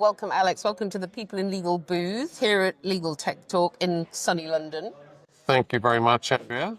Welcome, Alex. Welcome to the People in Legal booth here at LegalTechTalk in sunny London. Thank you very much, Andrea.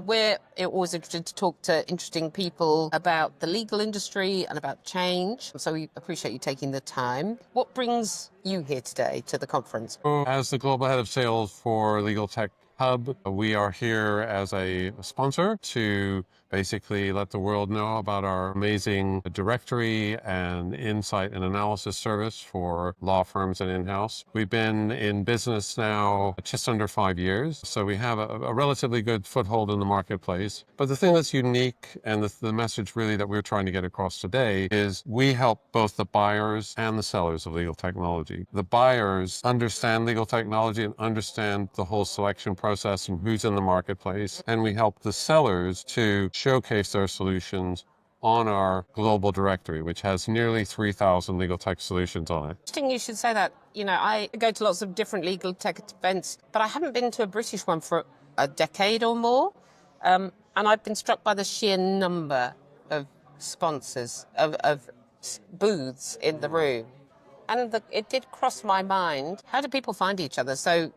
We're always interested to talk to interesting people about the legal industry and about change, so we appreciate you taking the time. What brings you here today to the conference? As the Global Head of Sales for Legaltech Hub, we are here as a sponsor to basically let the world know about our amazing directory and insight and analysis service for law firms and in-house. We've been in business now just under 5 years, so we have a relatively good foothold in the marketplace. But the thing that's unique and the message really that we're trying to get across today is we help both the buyers and the sellers of legal technology. The buyers understand legal technology and understand the whole selection process and who's in the marketplace, and we help the sellers to showcase their solutions on our global directory, which has nearly 3,000 legal tech solutions on it. Interesting you should say that. You know, I go to lots of different legal tech events, but I haven't been to a British one for a decade or more. And I've been struck by the sheer number of sponsors, of booths in the room. And it did cross my mind, how do people find each other? So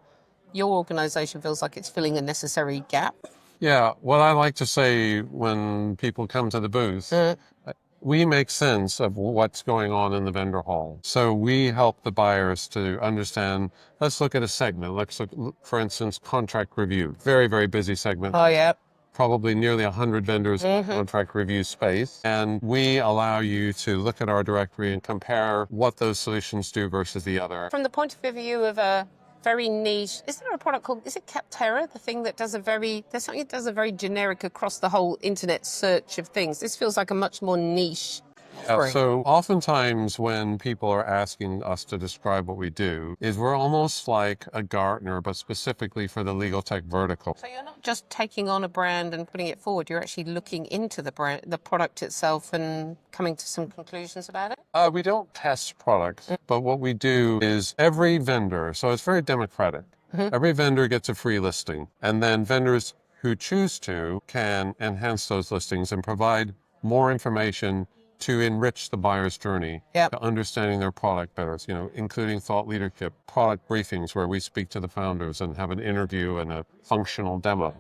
your organisation feels like it's filling a necessary gap. Yeah, what I like to say when people come to the booth, we make sense of what's going on in the vendor hall. So we help the buyers to understand, let's look at a segment. Let's look, for instance, contract review. Very, very busy segment. Oh, yeah. Probably nearly 100 vendors in the contract review space. And we allow you to look at our directory and compare what those solutions do versus the other. From the point of view of a very niche, is there a product called, is it 𝗟𝗲𝗴𝗹, the thing that does there's something that does a very generic across the whole internet search of things? This feels like a much more niche. So oftentimes when people are asking us to describe what we do, is we're almost like a Gartner, but specifically for the legal tech vertical. So you're not just taking on a brand and putting it forward, you're actually looking into the brand, the product itself, and coming to some conclusions about it? We don't test products, but what we do is every vendor, so it's very democratic. Every vendor gets a free listing, and then vendors who choose to can enhance those listings and provide more information to enrich the buyer's journey, to understanding their product better, you know, including thought leadership, product briefings where we speak to the founders and have an interview and a functional demo.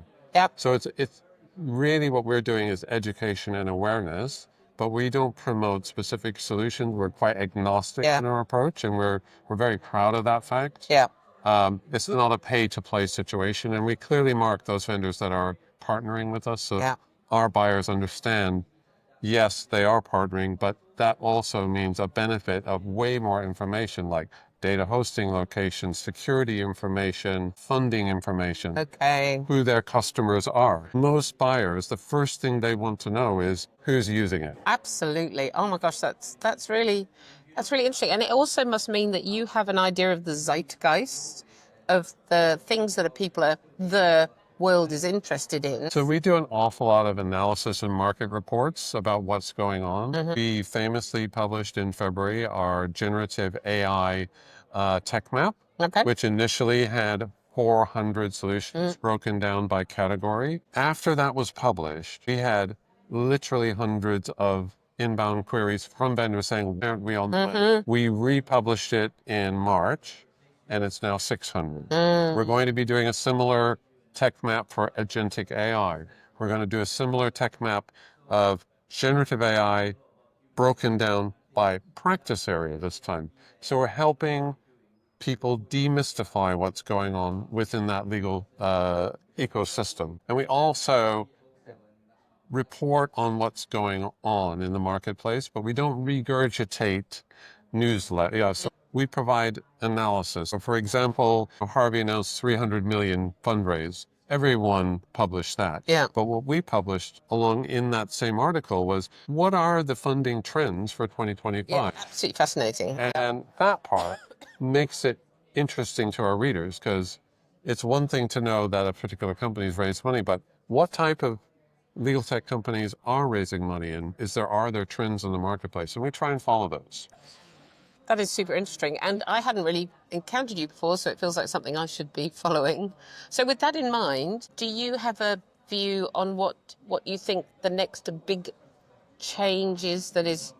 So it's really what we're doing is education and awareness, but we don't promote specific solutions. We're quite agnostic in our approach, and we're very proud of that fact. It's not a pay-to-play situation, and we clearly mark those vendors that are partnering with us so our buyers understand, yes, they are partnering, but that also means a benefit of way more information like data hosting locations, security information, funding information, who their customers are. Most buyers, the first thing they want to know is who's using it. Absolutely. Oh my gosh, that's really interesting. And it also must mean that you have an idea of the zeitgeist of the things that the world is interested in. So we do an awful lot of analysis and market reports about what's going on. We famously published in February our generative AI tech map, which initially had 400 solutions broken down by category. After that was published, we had literally hundreds of inbound queries from vendors saying, aren't we on the list? We republished it in March, and it's now 600. We're going to be doing a similar tech map for agentic AI. We're going to do a similar tech map of generative AI broken down by practice area this time. So we're helping people demystify what's going on within that legal ecosystem. And we also report on what's going on in the marketplace, but we don't regurgitate newsletter. So we provide analysis. So for example, Harvey announced 300 million fundraise. Everyone published that. But what we published along in that same article was, what are the funding trends for 2025? Absolutely fascinating. And that part makes it interesting to our readers, because it's one thing to know that a particular company's raised money, but what type of legal tech companies are raising money, and are there trends in the marketplace? And we try and follow those. That is super interesting. And I hadn't really encountered you before, so it feels like something I should be following. So with that in mind, do you have a view on what you think the next big change is that is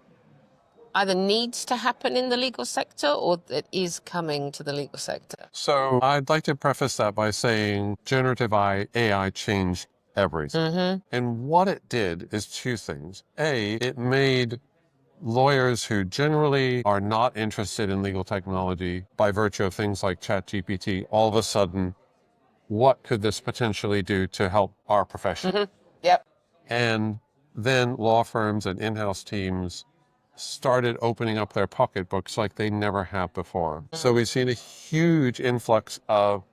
either needs to happen in the legal sector or that is coming to the legal sector? So I'd like to preface that by saying generative AI changed everything. And what it did is two things. A, it made lawyers who generally are not interested in legal technology by virtue of things like ChatGPT, all of a sudden, what could this potentially do to help our profession? Yep. And then law firms and in-house teams started opening up their pocketbooks like they never have before. So we've seen a huge influx of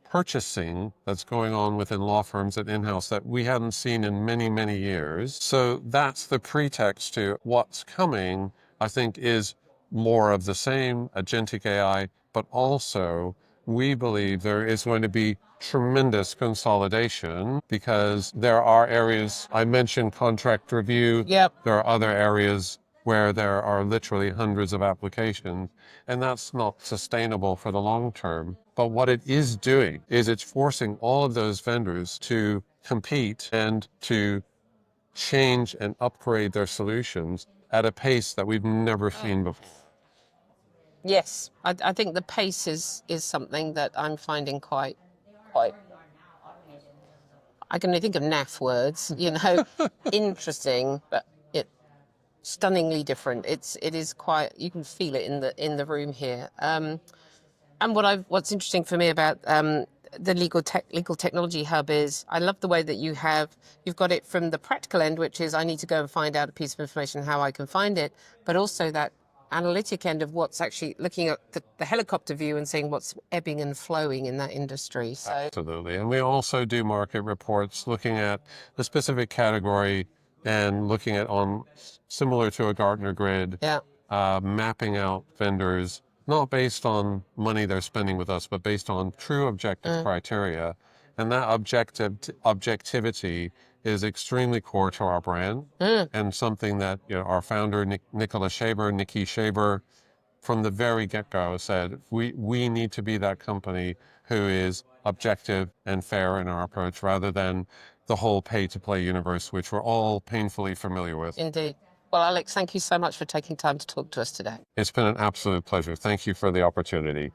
purchasing that's going on within law firms and in-house that we hadn't seen in many, many years. So that's the pretext to what's coming, I think, is more of the same, agentic AI, but also we believe there is going to be tremendous consolidation because there are areas, I mentioned contract review, Yep. there are other areas where there are literally hundreds of applications, and that's not sustainable for the long term. But what it is doing is it's forcing all of those vendors to compete and to change and upgrade their solutions at a pace that we've never seen before. Yes, I think the pace is something that I'm finding quite. I can only think of naff words, interesting, but stunningly different. It is quite. You can feel it in the room here. And what's interesting for me about the Legal Technology Hub is I love the way that you've got it from the practical end, which is I need to go and find out a piece of information, how I can find it, but also that analytic end of what's actually looking at the helicopter view and saying what's ebbing and flowing in that industry. So. Absolutely. And we also do market reports looking at the specific category and looking at similar to a Gartner grid, mapping out vendors, not based on money they're spending with us, but based on true objective criteria. And that objectivity is extremely core to our brand and something that our founder, 𝗍𝗶𝗆, from the very get-go said, we need to be that company who is objective and fair in our approach rather than the whole pay-to-play universe, which we're all painfully familiar with. Indeed. Well, Alex, thank you so much for taking time to talk to us today. It's been an absolute pleasure. Thank you for the opportunity.